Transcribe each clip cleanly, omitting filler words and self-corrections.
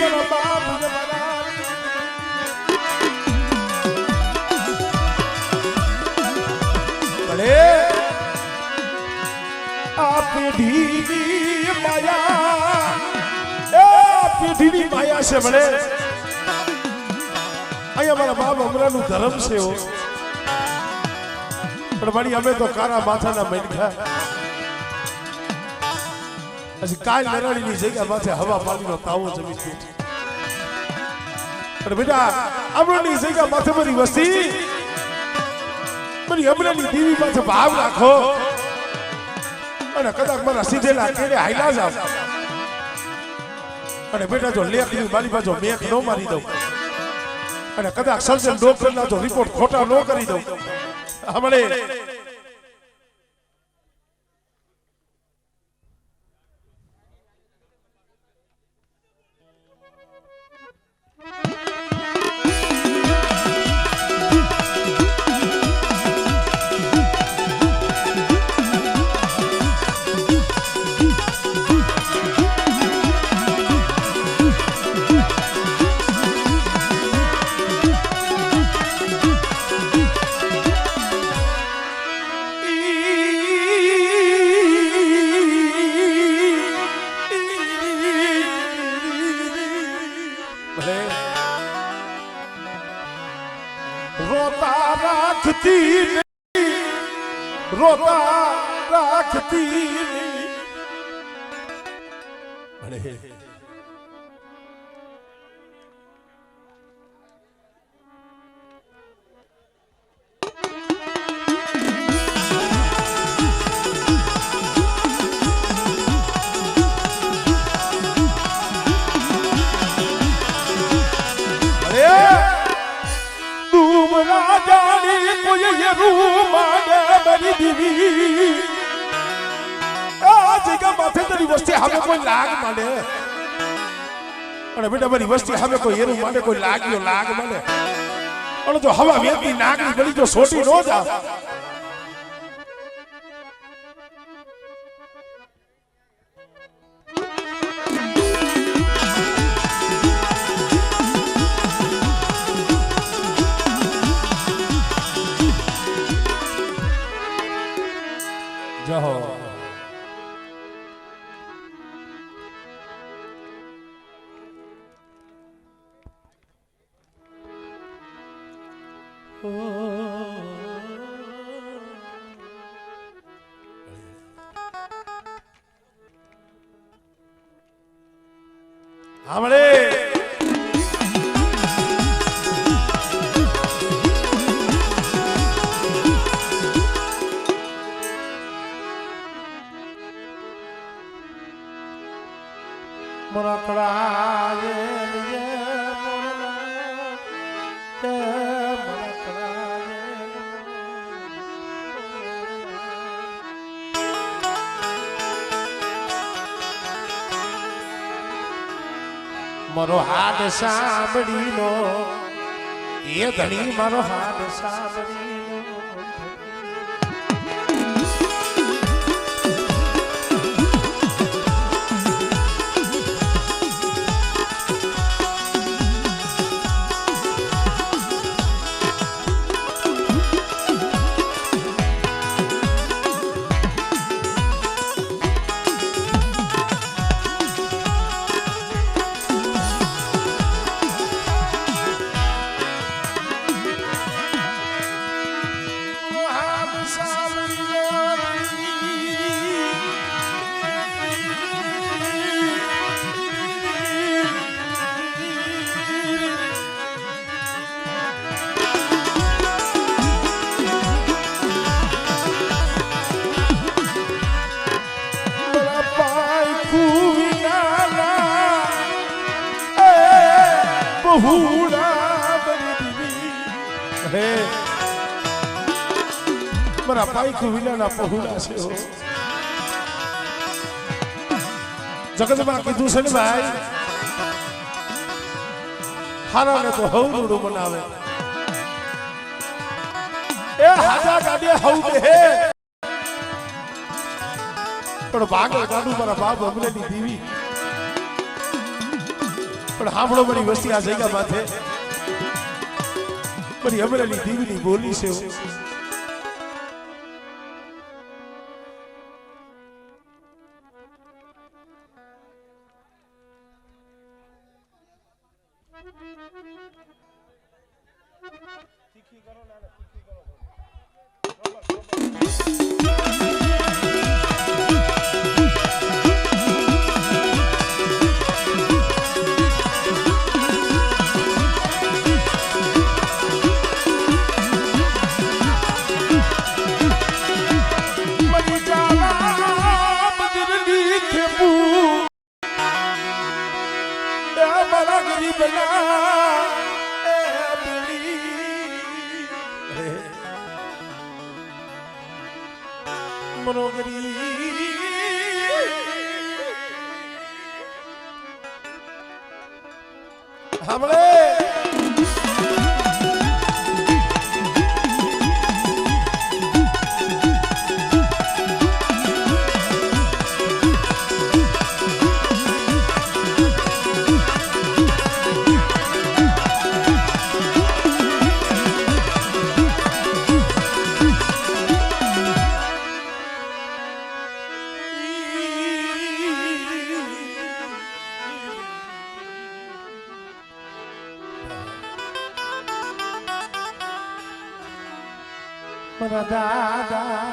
મારા બાપ ભલે આ પેઢીની માયા પેઢીની માયા છે ભલે અહીંયા મારા બાપ અમરાનું ધર્મ છે પણ મારી અમે તો કારા માથાના મેંઢા પછી કાલ નરાણીની જગ્યા માથે હવા પાણીનો તાવો જમી બેઠી પણ બેટા અમરાની જગ્યા માથે મારી વસ્તી મારી અમરાની દેવી માથે ભાવ રાખો અને કદાચ મારા સીધેલા કેડે હાઈલા જાવ અને બેટા જો લેખની મારી બાજુ મેઘ ન મારી દઉં અને કદાચ સર્જન ડોક્ટરના જો રિપોર્ટ ખોટા ન કરી દઉં હમણે રોતા રાખતી બેટા મારી વસ્તી હવે કોઈ એનું માટે કોઈ લાગ્યો લાગ મને અને જો હવા વેતી નાગની બળી જો સોટી નો જાવ જહો हमरे मारो हाथ साबड़ी लो ये धनी मारो हाथ साबड़ी लो મારા પાઈકુ વિનાના પહોળા છે જગતમાં કીધું છે ને ભાઈ હારાને તો હવડું બનાવે એ હાજા ગાડી હવ દે પણ ભાગલ ગાડું મારા બાપ અમરેની દીવી પણ સાંભળો મારી વસ્તી આ જગ્યા માથે મારી અમરેલી દેવીની બોલી છે મારા દાદા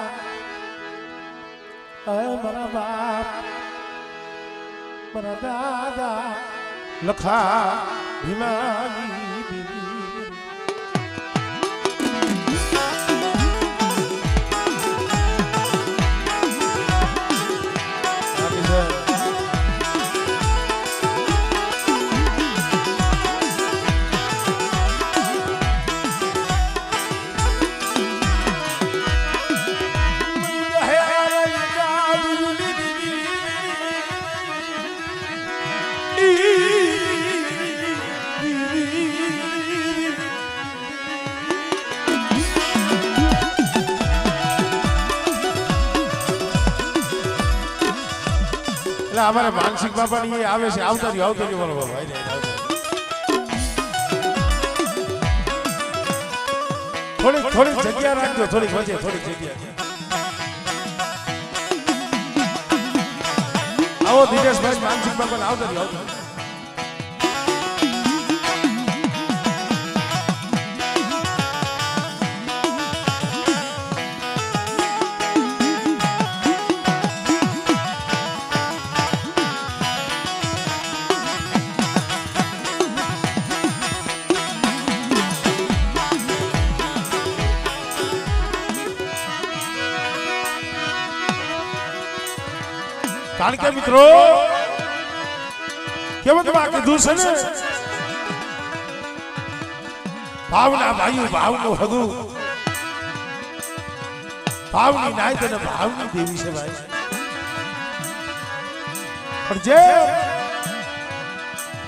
મારા બાપ મારા દાદા લખા ભીમાની બીવી અમારે માનસિક બાપાની આવે છે આવતા રહ્યો બોલો ભાઈ થોડીક જગ્યા રાખજો થોડીક વચ્ચે થોડીક જગ્યા આવો દિનેશભાઈ માનસિક બાપાને આવતા રહ્યો કારણ કે મિત્રો કેવું તમે કીધું છે ને ભાવના ભાઈ ભાવનું હગું ભાવની નાય તેને ભાવની દેવી છે ભાઈ પણ જે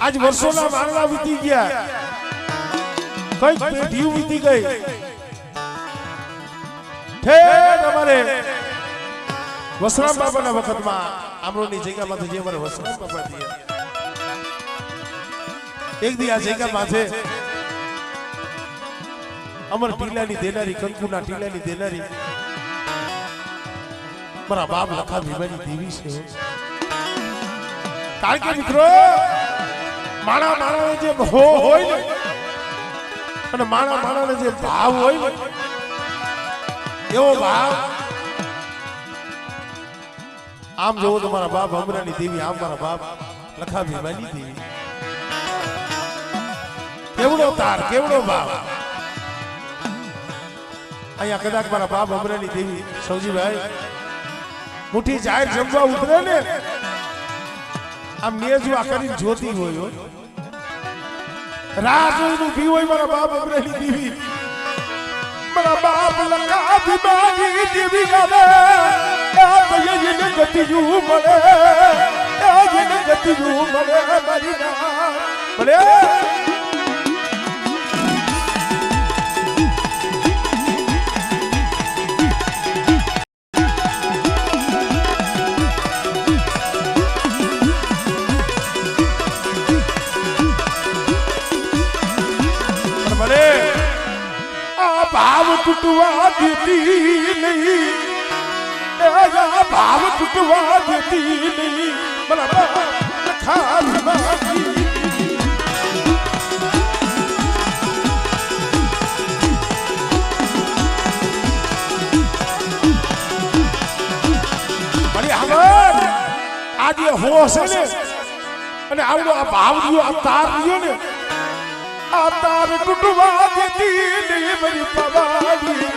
આજ વર્ષોના માનવા વીતી ગયા કઈક પેઢીઓ વીતી ગઈ ઠેર અમારે વસરામ બાબાના વખતમાં આમરોની જગ્યામાંથી જે અમારે વસરામ બાબા થયા એક દી આ જગ્યા માથે અમર ટીલાની દેનારી કંકુના ટીલાની દેનારી મારા બાપ લખા ભીમાની દેવી છે કારણ કે મિત્રો માણા માણાને જે હોય ને અને માણા માણાને જે ભાવ હોય ને એવો ભાવ આમ જોવો તો મારા બાપ અમરાની દેવી આમ મારા બાપ લખા ભીમાની દેવી કેવડો તાર કેવડો ભાવ અહીંયા કદાચ મારા બાપ અમરાની દેવી સૌજીભાઈ મુઠ્ઠી જાહેર જમવા ઉતરે ને આમ નેજવા કરીને જોતી હોય રાહ જોઈને ઊભી હોય મારા બાપ અમરાની દેવી મારા બાપ લખા ભીમાની દેવી ગાવે એને ગતિયું મળે એને ગતિયું મળે મારી ના મળે ભાવ તૂટવા દેતી નહીં મારા બાપ લખા ભીમાજી આજે હોશ ને અને આવડો આ ભાવ દિયો આ તાર દિયો ને આ તાર તૂટવા દેતી નહીં મારી પવાડી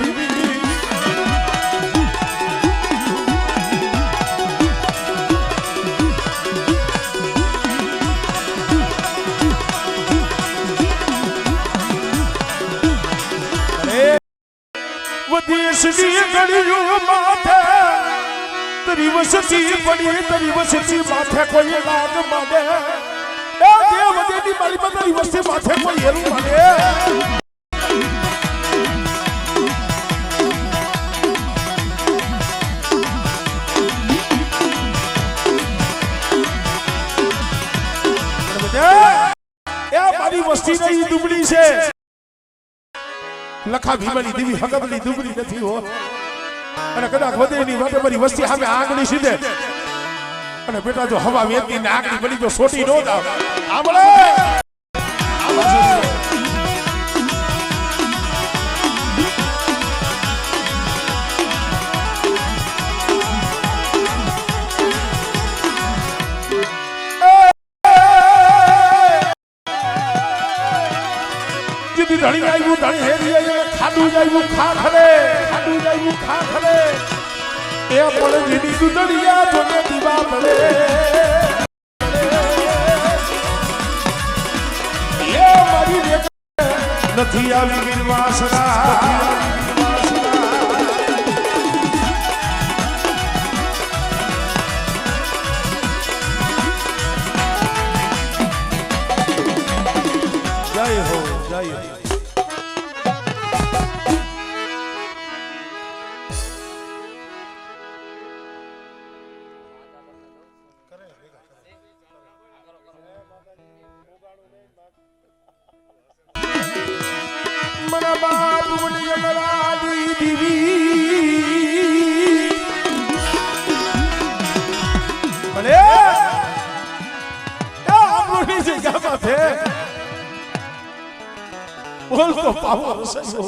વદેશની ગળીઓ માથે તરી વસતી પડી તરી વસતી માથે કોઈ લાગ માને એ દેવ દેવી મારી બધાની વસ્તી માથે કોઈ હેરું માને એ મારી વસ્તી નહીં દુબળી છે લખા ભીમાની દેવી હકતની દુબળી નથી હો અને કદાચ વધેની માટે મારી વસ્તી સામે આગળી સીધે અને બેટા જો હવા વેતી ને આગળી બની જો સોટી નો દાવ આમળે જીદી ધણી આવ્યું ધણી હેરી ખાડું જાયું ખા ખરે ખાડું જાયું ખા ખરે એ પણ જીદી દુદડિયા જોને દીવા પડે એ મારી નથી આવી વીરવાસના જય હો જય હો મના બાપ મને મરાડી દીવી ભલે આપણું જગ્યામાં છે બોલ તો પાવો સજો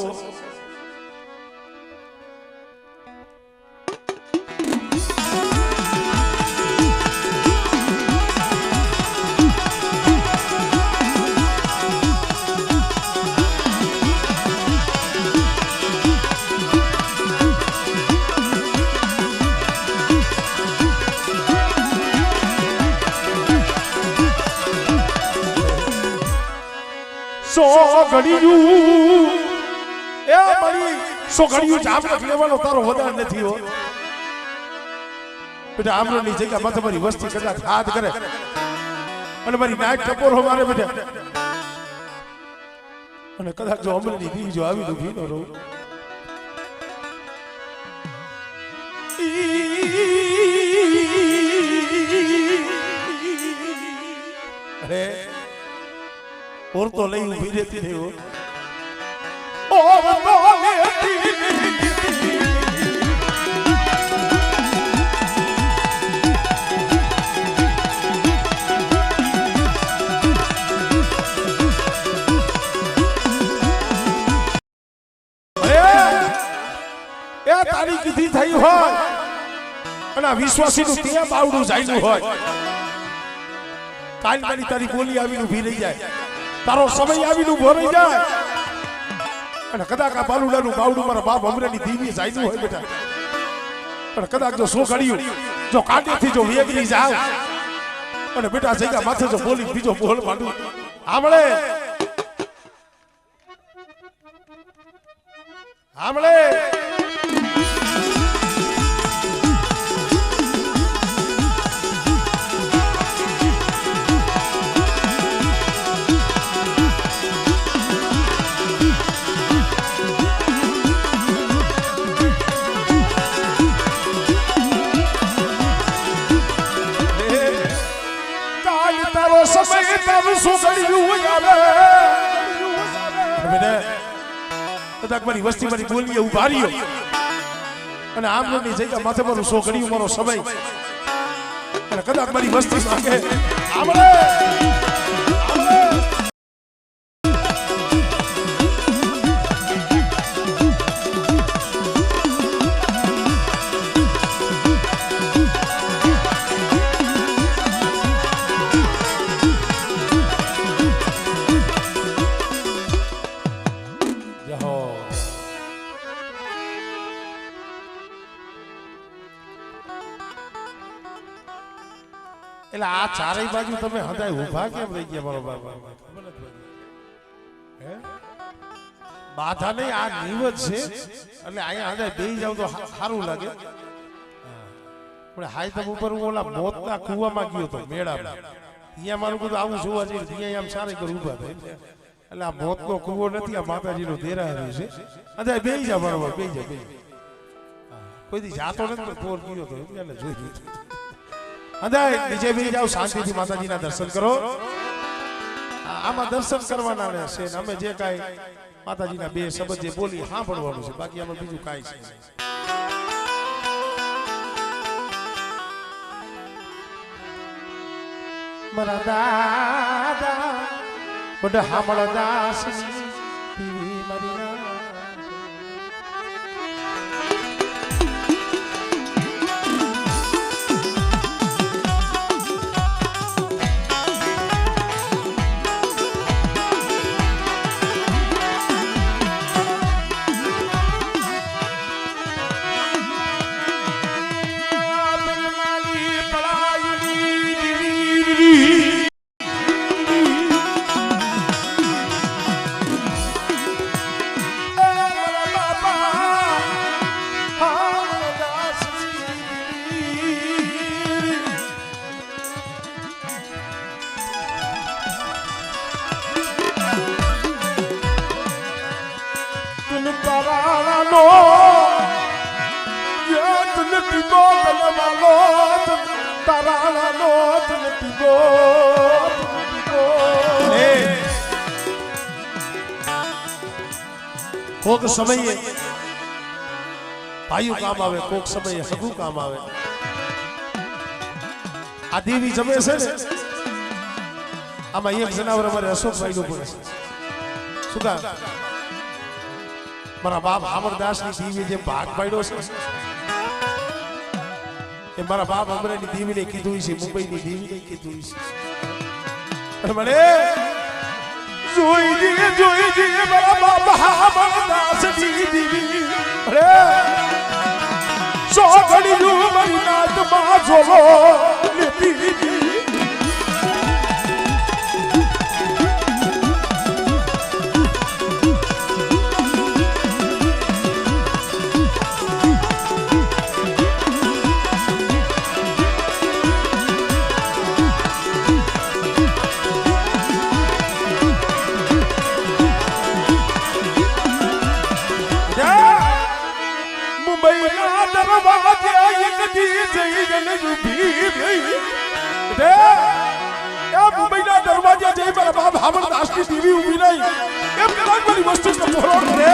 સોગડિયું એ મારી સોગડિયું જામ લેવાનો તારો વધાર નથી હો બેટા આમરોની જગ્યા માં તમારી વસ્તી કદાચ હાથ કરે અને મારી નાક ટપોરો મારે બેટા અને કદાચ જો અમરેની દી જો આવી દુખી નો રહું અરે और तो नहीं उभी रहती नहीं हो और तो लेती એ તારી કીધી થઈ હોય અને વિશ્વાસીનું ત્યાં બાવડું જાયનું હોય કાલ મારી તારી બોલી આવીને ઉભી રહી જાય તારો સમય આવીને ઉભો રહી જાય અને કદાચ આ બાલુડાનું બાવડું મારા બાપ અમરેની દીવી જાયનું હોય બેટા પણ કદાચ જો સોગડિયું જો કાંટેથી જો વેગરી જાવ અને બેટા જગ્યા માથે જો બોલી બીજો બોલ માંડું આમળે આમળે સમય તારું સોગડિયું આવે બેટા કદાચ મારી વસ્તી મારી બોલીએ ઉભા રહ્યો અને આમની જગ્યા માથે મારું 100 ઘડી મારો સમય અને કદાચ મારી વસ્તી માંગે આમળે એટલે આ ચારેય બાજુ તમે હદાય ઊભા કેમ રહી ગયા મારો બાબા ખબર નથી હે બાધા નહીં આ નિવત છે એટલે અહીંયા હદાય બેહી જાવ તો સારું લાગે પણ હાઈ તમ ઉપર હું ઓલા મોતના કૂવામાં ગયો તો મેળામાં અહીંયા મારું બધું આવું જોવા જઈએ અહીંયા આમ સારે કર ઊભા થાય એટલે આ મોતનો કૂવો નથી આ માતાજીનો દેરાયો છે હદાય બેહી જા બરોબર બેહી જા કોઈ દી જાતો નથી પોર ગયો તો એટલે જોઈ લીધું અંદાય નીચે બેસી જાઓ શાંતિથી માતાજીના દર્શન કરો આમાં દર્શન કરવાના છે ને અમે જે કાંઈ માતાજીના બે શબ્દ જે બોલી સાંભળવાનું છે બાકી આમાં બીજું કાંઈ છે મારા દાદા બડ હામળ દાસ પીવી મરીના કોક સમયે ભાઈઓ કામ આવે કોક સમયે હગું કામ આવે આ દેવી જમે છે ને આમાં એક જનાવર અમારે અશોકભાઈ નું પડે શું કામ મારા બાપ અમરદાસ ની દેવી જે ભાગ પાડ્યો છે એ મારા બાપ અમરેલી દેવીને કીધું છે મુંબઈની દેવીને કીધું છે મને જોઈ જી મારા બાપા અમરદાસ ની દેવી અરે સો ઘડી મારી નાત માં જોલો લેતી મુંબઈના દરવાજા જઈ મારા બાપ અમરદાસ ની દેવી ઉભી રહી એમ કદાચ મારી વસ્તુ પોરો કરે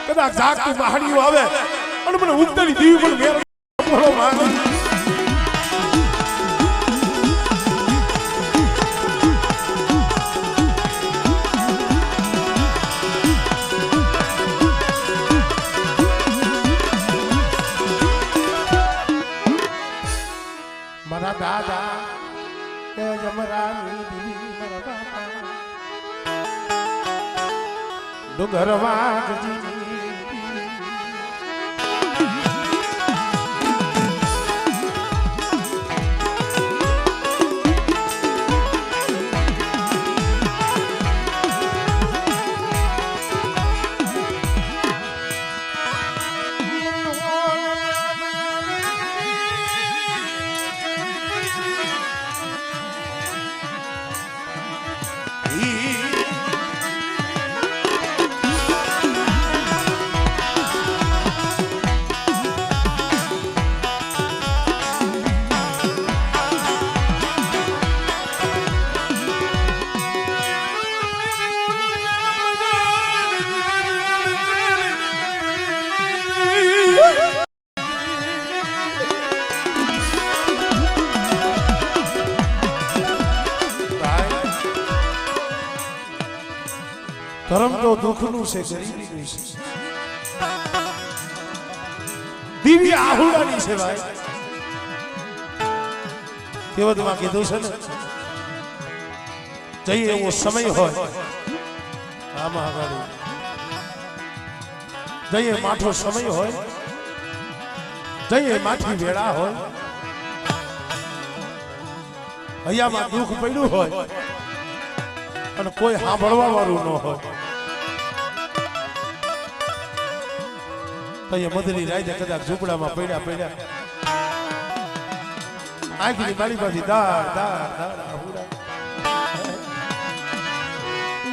કદાચ જાગતું મહાણીઓ આવે અને મને ઉગતની દેવી પણ મેર બોલો માંગે મારા દાદા એ જમરાની દીવી મારા બાપા ડુંગર વાગજી ધર્મ તો દુઃખનું છે, ગરીબીનું છે, દિવ્ય આહુડાની છે ભાઈ. કહેવતમાં કીધું છે ને, જઈએ એવો સમય હોય આમાં આગળ, જઈએ માઠો સમય હોય, જઈએ માઠી વેળા હોય, હૈયામાં દુઃખ પડ્યું હોય અને કોઈ સાંભળવા વાળું ન હોય, મધની રાતે કદાચ ઝૂંપડામાં પડ્યા આંખની મારી પાછી દાર દાર દાર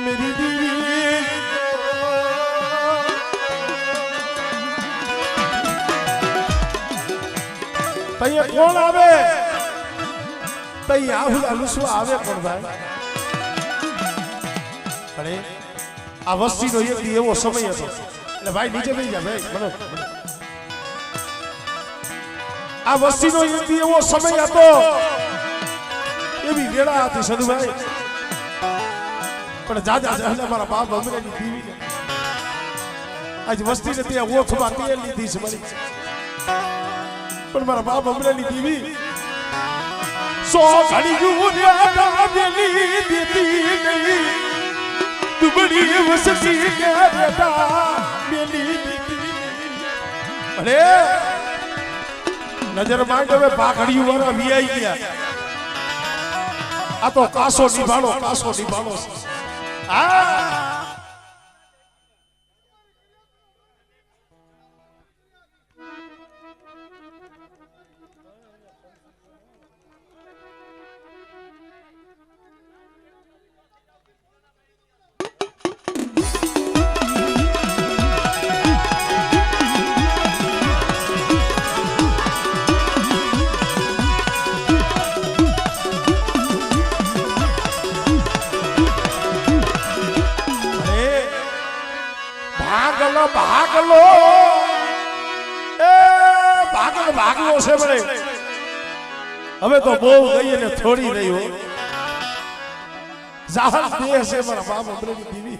મેરી દીવી તૈય કોણ આવે, તૈય આહુડા લૂસવા આવે કોણ ભાઈ? અરે આ વસ્તીનો એક એવો સમય હતો, એટલે ભાઈ નીચે બેસી જા ભાઈ, મને આ વસ્તીનો એક એવો સમય હતો, એવી વેળા હતી સદુભાઈ. પણ જાજા જાજા મારા બાપ અમરેની દીવીને આજ વસ્તીને ત્યાં ઓઠમાં તેલ લીધી છે મારી, પણ મારા બાપ અમરેની દીવી સો ઘડી જુરિયા દેલી દીધી નહીં, દુબળી વસતી કે બેટા મેલી દીધી. અરે નજર માંડ હવે પાઘડિયું વાળા વિયાઈ ગયા, આ તો કાસો નિભાણો ભાગલો એ ભાગલો છે બરે. હવે તો બહુ ગઈ ને થોડી રહી હો, જાહર દેહ છે મારા બાપ અમરેની દીવી.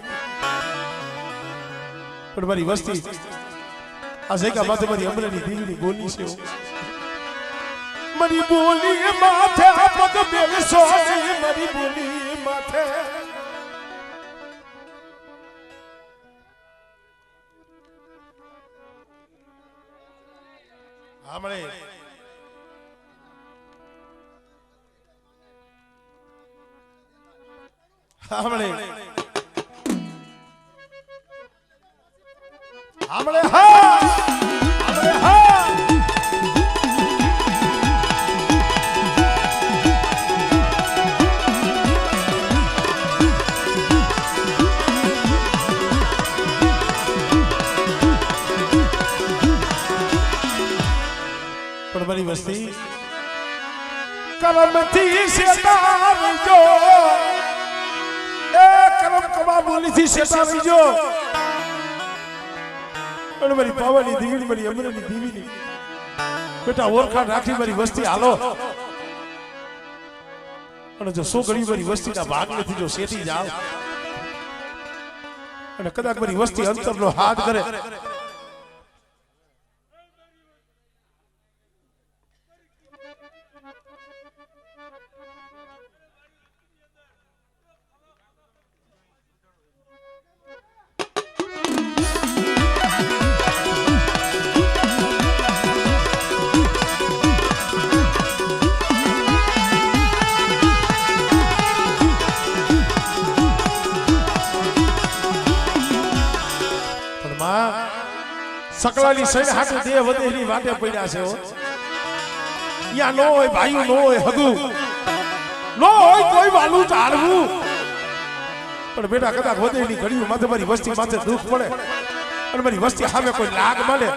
પણ મારી વસ્તી આ જગ્યા માથે મારી અમરેની દીવીની બોલી છે, મારી બોલી માથે પગ બેસો, મારી બોલી માથે હમણે હમણે હમણે હા હમણે હા બની વસ્તી કરમથી શેતારજો, એ કરમ કમા બોલીથી શેતારજો. અને મારી પાવાની દીવીની, મારી અમરેની દીવીની બેટા ઓળખાણ રાખી મારી વસ્તી હાલો. અને જો સો ઘડી મારી વસ્તીના ભાગલેથી જો શેઠી જાવ અને કદાચ મારી વસ્તી અંતરનો હાથ કરે, સકલાની સૈન હાટુ દે વધેની વાટે પડ્યા છે હો યા નો હોય ભાઈઓ નો હોય હગુ નો હોય કોઈ વાલું ચાળવું પણ બેટા કદાચ વધેની ઘડીઓ માથે મારી વસ્તી માથે દુઃખ પડે અને મારી વસ્તી સામે કોઈ લાગ મળે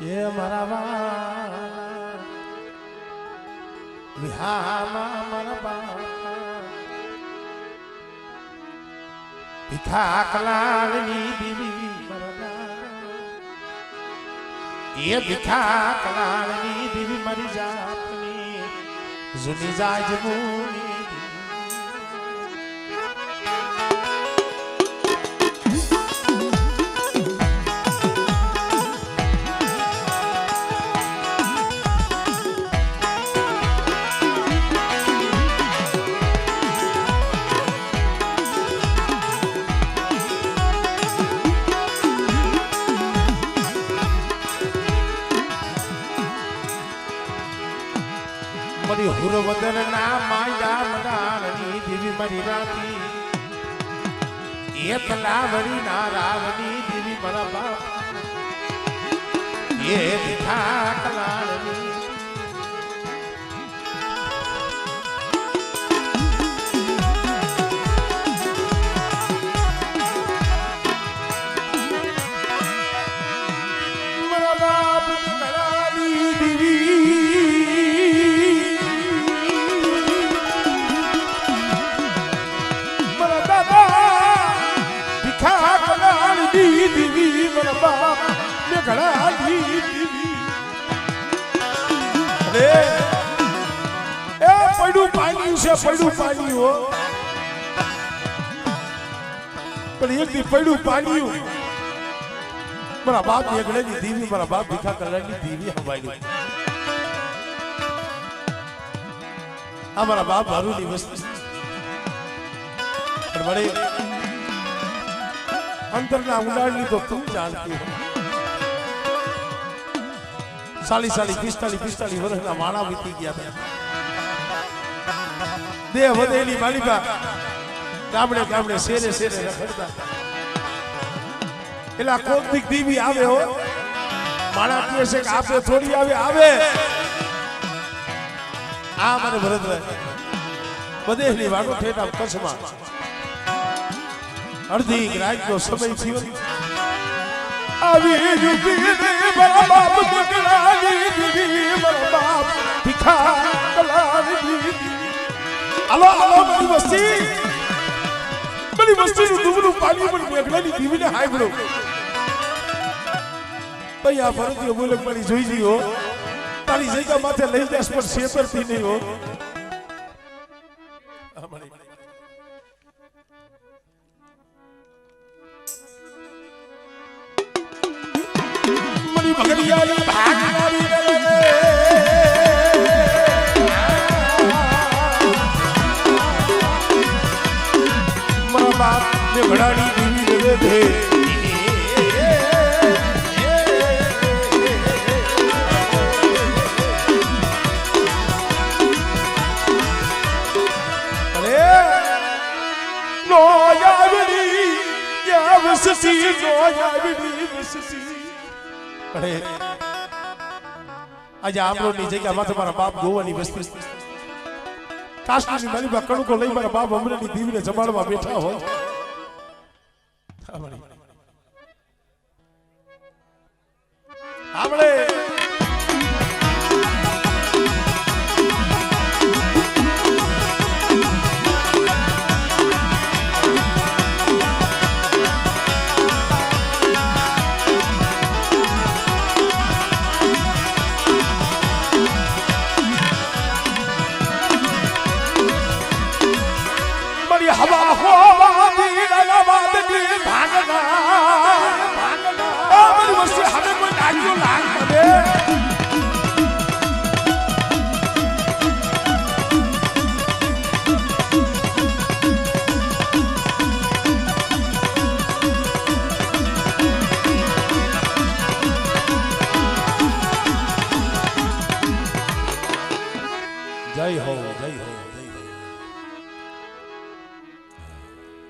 ये मरवा विहामा मरवा पिता कलानी देवी मरवा ये पिता कलानी देवी मरी जापनी जुनी जाजमुनी मरी हुरवदन ना माया मदानी देवी मरी राती ये तलावरी ना रावणी देवी मरा बाप ये दिखा कलानी मरा बाप कलानी देवी देवी मेरा बाप ने घड़ा दी देवी अरे ए पड़ू पानी से पड़ू पानी हो पर एक दी पड़ू पानी हो मेरा बाप ने घड़े दी देवी मेरा बाप दिखा कर दी देवी हमारी हमारा बाप भारू नहीं बस बड़े अंतर ना उड़ानी तो तुम जानती हो साली साली पिस्ताली वर्ष ना माणा बीती गया था दे वदेली मालिका गामडे गामडे शेरे शेरे रखड़ता एला कोक दिख दीवी आवे हो माणा के से आपे थोड़ी आवे आवे आ मारे भरत रे वदेली वाडो ठेटा कसमा अर्धी रात को समय थी अभी युगी ने बड़ा बाप कलानी देवी बड़ा बाप दिखा कलानी देवी हेलो हेलो मेरी बस्ती नु दुबलू पानी पर मेघलानी देवी ने हाय बड़ो भैया भरती बोले पड़ी જોઈ જી હો તારી જગ્યા માથે લઈ જાસ પર છેતરતી નહીં હો भगड़ियाली भागवाली मां बाप ने भड़ाड़ी देवी दे दे अरे नो यावरी या वससी नो यावरी वससी अरे आज आप लोग नीचे क्या माथे मारा बाप गोवानी बस्ती काश्मीरी माली बकड़ू को लई मारा बाप अमरेली देवी ने जमाड़वा बैठा हो हमले હવા હોવા દીના વાદની ભાગના આ બધી વસ્તુ હવે કોઈ નાગ્યો લાગ પડે